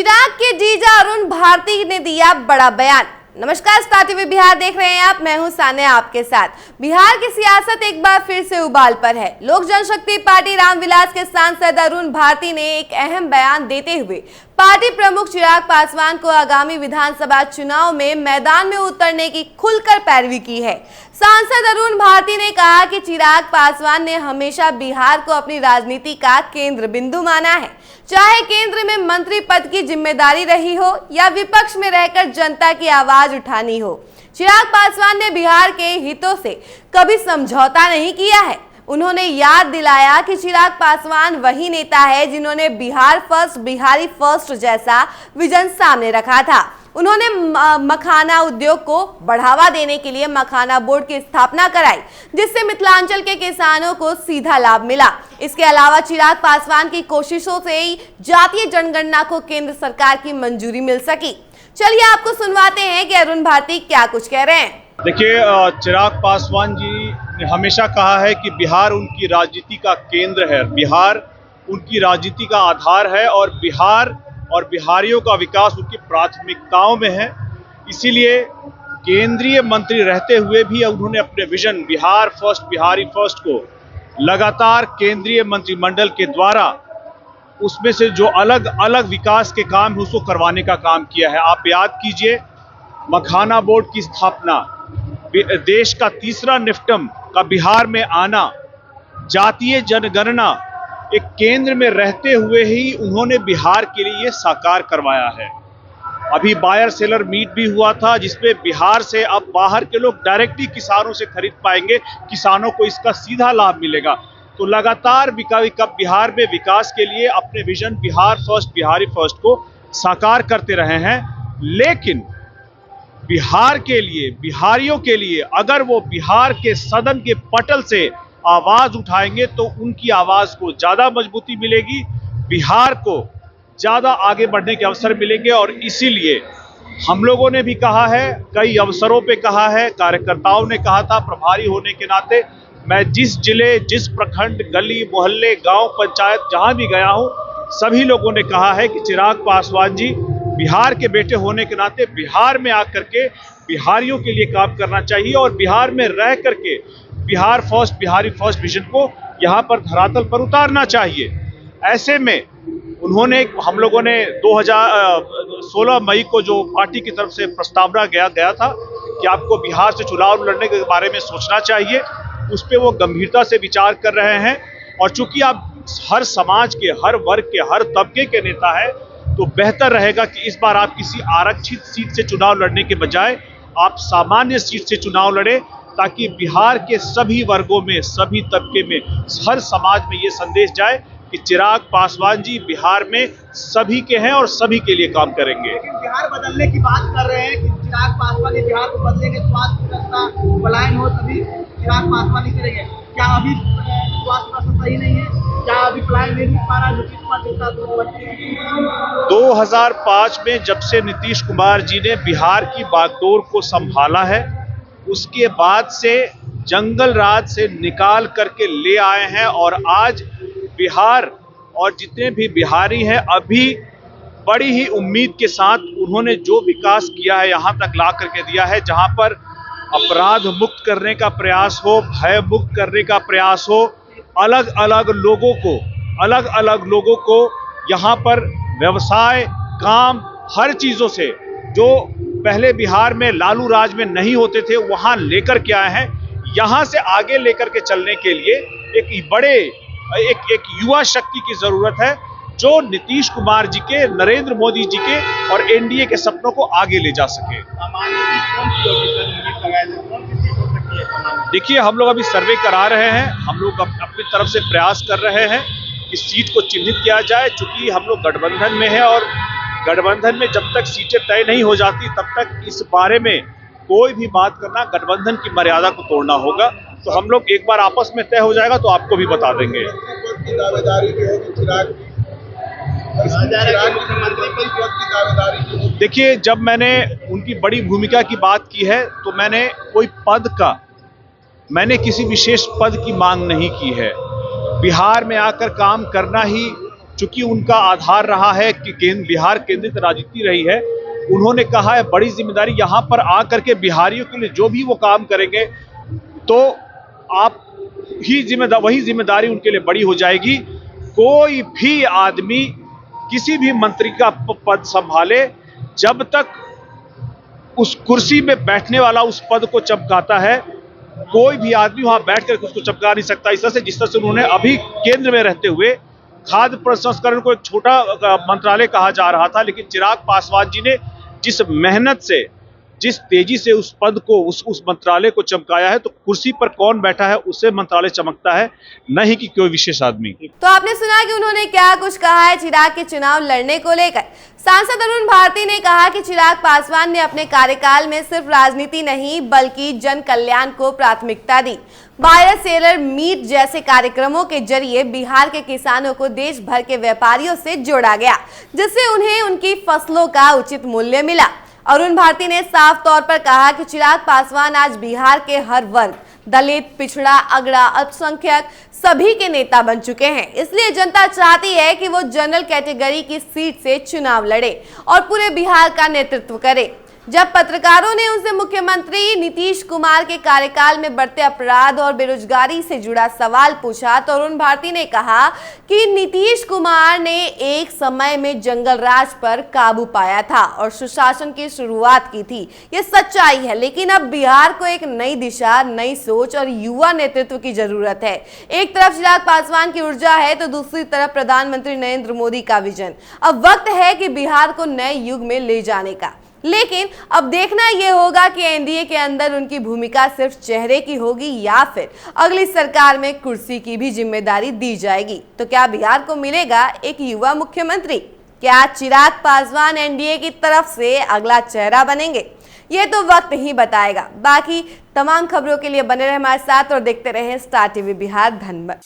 चिराग के जीजा अरुण भारती ने दिया बड़ा बयान। नमस्कार, स्टार टीवी बिहार देख रहे हैं आप। मैं हूं सान्या आपके साथ। बिहार की सियासत एक बार फिर से उबाल पर है। लोक जनशक्ति पार्टी रामविलास के सांसद अरुण भारती ने एक अहम बयान देते हुए पार्टी प्रमुख चिराग पासवान को आगामी विधानसभा चुनाव में मैदान में उतरने की खुलकर पैरवी की है। सांसद अरुण भारती ने कहा कि चिराग पासवान ने हमेशा बिहार को अपनी राजनीति का केंद्र बिंदु माना है, चाहे केंद्र में मंत्री पद की जिम्मेदारी रही हो या विपक्ष में रहकर जनता की आवाज उठानी हो। चिराग पासवान ने बिहार के हितों से कभी समझौता नहीं किया है। उन्होंने याद दिलाया कि चिराग पासवान वही नेता है जिन्होंने बिहार फर्स्ट, बिहारी फर्स्ट जैसा विजन सामने रखा था। उन्होंने मखाना उद्योग को बढ़ावा देने के लिए मखाना बोर्ड की स्थापना कराई, जिससे मिथिलांचल के किसानों को सीधा लाभ मिला। इसके अलावा चिराग पासवान की कोशिशों से ही जातीय जनगणना को केंद्र सरकार की मंजूरी मिल सकी। चलिए आपको सुनवाते हैं कि अरुण भारती क्या कुछ कह रहे हैं। देखिए, चिराग पासवान जी ने हमेशा कहा है कि बिहार उनकी राजनीति का केंद्र है, बिहार उनकी राजनीति का आधार है और बिहार और बिहारियों का विकास उनकी प्राथमिकताओं में है। इसीलिए केंद्रीय मंत्री रहते हुए भी उन्होंने अपने vision Bihar first, Bihari first को लगातार केंद्रीय मंत्रिमंडल के द्वारा उसमें से जो अलग अलग विकास के काम है उसको करवाने का काम किया है। आप याद कीजिए, मखाना बोर्ड की स्थापना, देश का तीसरा निफ्टम का बिहार में आना, जातीय जनगणना, एक केंद्र में रहते हुए ही उन्होंने बिहार के लिए साकार करवाया है। अभी बायर सेलर मीट भी हुआ था, जिसमें बिहार से अब बाहर के लोग डायरेक्टली किसानों से खरीद पाएंगे, किसानों को इसका सीधा लाभ मिलेगा। तो लगातार बिहार में विकास के लिए अपने vision Bihar first, Bihari first को साकार करते रहे हैं। लेकिन बिहार के लिए, बिहारियों के लिए अगर वो बिहार के सदन के पटल से आवाज उठाएंगे तो उनकी आवाज को ज्यादा मजबूती मिलेगी, बिहार को ज्यादा आगे बढ़ने के अवसर मिलेंगे। और इसीलिए हम लोगों ने भी कहा है, कई अवसरों पे कहा है, कार्यकर्ताओं ने कहा था, प्रभारी होने के नाते मैं जिस जिले, जिस प्रखंड, गली मोहल्ले, गांव पंचायत जहां भी गया हूं, सभी लोगों ने कहा है कि चिराग पासवान जी बिहार के बेटे होने के नाते बिहार में आकर के बिहारियों के लिए काम करना चाहिए और बिहार में रह करके Bihar first, Bihari first vision को यहाँ पर धरातल पर उतारना चाहिए। ऐसे में उन्होंने, हम लोगों ने 2016 मई को जो पार्टी की तरफ से प्रस्तावना गया था कि आपको बिहार से चुनाव लड़ने के बारे में सोचना चाहिए, उस पर वो गंभीरता से विचार कर रहे हैं। और चूंकि आप हर समाज के, हर वर्ग के, हर तबके के नेता हैं, तो बेहतर रहेगा कि इस बार आप किसी आरक्षित सीट से चुनाव लड़ने के बजाय आप सामान्य सीट से चुनाव लड़े, ताकि बिहार के सभी वर्गों में, सभी तबके में, हर समाज में ये संदेश जाए कि चिराग पासवान जी बिहार में सभी के हैं और सभी के लिए काम करेंगे। लेकिन बिहार बदलने की बात कर रहे हैं कि चिराग पासवान ने बिहार को बदलेंगे, स्वास्थ्य व्यवस्था पलायन हो तभी चिराग पासवान ही करेंगे। क्या अभी स्वास्थ्य व्यवस्था सही नहीं है? क्या अभी पलायन नहीं पा रहा? नीतीश कुमार के साथ 2005 में जब से नीतीश कुमार जी ने बिहार की बागडोर को संभाला है, उसके बाद से जंगल राज से निकाल करके ले आए हैं और आज बिहार और जितने भी बिहारी हैं अभी बड़ी ही उम्मीद के साथ उन्होंने जो विकास किया है यहाँ तक ला करके दिया है, जहाँ पर अपराध मुक्त करने का प्रयास हो, भय मुक्त करने का प्रयास हो, अलग अलग लोगों को यहाँ पर व्यवसाय, काम, हर चीजों से जो पहले बिहार में लालू राज में नहीं होते थे वहां लेकर के आए हैं। यहां से आगे लेकर के चलने के लिए एक युवा शक्ति की जरूरत है, जो नीतीश कुमार जी के, नरेंद्र मोदी जी के और एनडीए के सपनों को आगे ले जा सके। देखिए, हम लोग अभी सर्वे करा रहे हैं, हम लोग अपनी तरफ से प्रयास कर रहे हैं कि सीट को चिन्हित किया जाए। चूंकि हम लोग गठबंधन में हैं और गठबंधन में जब तक सीटें तय नहीं हो जाती तब तक इस बारे में कोई भी बात करना, गठबंधन की मर्यादा को तोड़ना होगा। तो हम लोग एक बार आपस में तय हो जाएगा तो आपको भी बता देंगे। देखिए, जब मैंने उनकी बड़ी भूमिका की बात की है तो मैंने किसी विशेष पद की मांग नहीं की है। बिहार में आकर काम करना ही चूंकि उनका आधार रहा है कि बिहार केंद्रित राजनीति रही है, उन्होंने कहा है बड़ी जिम्मेदारी यहाँ पर आकर के बिहारियों के लिए जो भी वो काम करेंगे तो आप ही वही जिम्मेदारी उनके लिए बड़ी हो जाएगी। कोई भी आदमी किसी भी मंत्री का पद संभाले, जब तक उस कुर्सी में बैठने वाला उस पद को चमकाता है, कोई भी आदमी वहां बैठकर उसको चमका नहीं सकता। इस तरह से जिस तरह से उन्होंने अभी केंद्र में रहते हुए खाद्य प्रसंस्करण को एक छोटा मंत्रालय कहा जा रहा था, लेकिन चिराग पासवान जी ने जिस मेहनत से, जिस तेजी से उस पद को, उस मंत्रालय को चमकाया है, तो कुर्सी पर कौन बैठा है उससे मंत्रालय चमकता है, नहीं कि कोई विशेष आदमी। तो आपने सुना कि उन्होंने क्या कुछ कहा है चिराग के चुनाव लड़ने को लेकर। सांसद अरुण भारती ने कहा कि चिराग पासवान ने अपने कार्यकाल में सिर्फ राजनीति नहीं बल्कि जन कल्याण को प्राथमिकता दी। बायर सेलर मीट जैसे कार्यक्रमों के जरिए बिहार के किसानों को देश भर के व्यापारियों से जोड़ा गया, जिससे उन्हें उनकी फसलों का उचित मूल्य मिला। अरुण भारती ने साफ तौर पर कहा कि चिराग पासवान आज बिहार के हर वर्ग, दलित, पिछड़ा, अगड़ा, अल्पसंख्यक सभी के नेता बन चुके हैं। इसलिए जनता चाहती है कि वो जनरल कैटेगरी की सीट से चुनाव लड़े और पूरे बिहार का नेतृत्व करे। जब पत्रकारों ने उनसे मुख्यमंत्री नीतीश कुमार के कार्यकाल में बढ़ते अपराध और बेरोजगारी से जुड़ा सवाल पूछा, तो अरुण भारती ने कहा कि नीतीश कुमार ने एक समय में जंगल राज पर काबू पाया था और सुशासन की शुरुआत की थी। ये सच्चाई है, लेकिन अब बिहार को एक नई दिशा, नई सोच और युवा नेतृत्व की जरूरत है। एक तरफ चिराग पासवान की ऊर्जा है तो दूसरी तरफ प्रधानमंत्री नरेंद्र मोदी का विजन। अब वक्त है कि बिहार को नए युग में ले जाने का। लेकिन अब देखना यह होगा कि एनडीए के अंदर उनकी भूमिका सिर्फ चेहरे की होगी या फिर अगली सरकार में कुर्सी की भी जिम्मेदारी दी जाएगी। तो क्या बिहार को मिलेगा एक युवा मुख्यमंत्री? क्या चिराग पासवान एनडीए की तरफ से अगला चेहरा बनेंगे? ये तो वक्त ही बताएगा। बाकी तमाम खबरों के लिए बने रहे हमारे साथ और देखते रहे स्टार टीवी बिहार। धन्यवाद।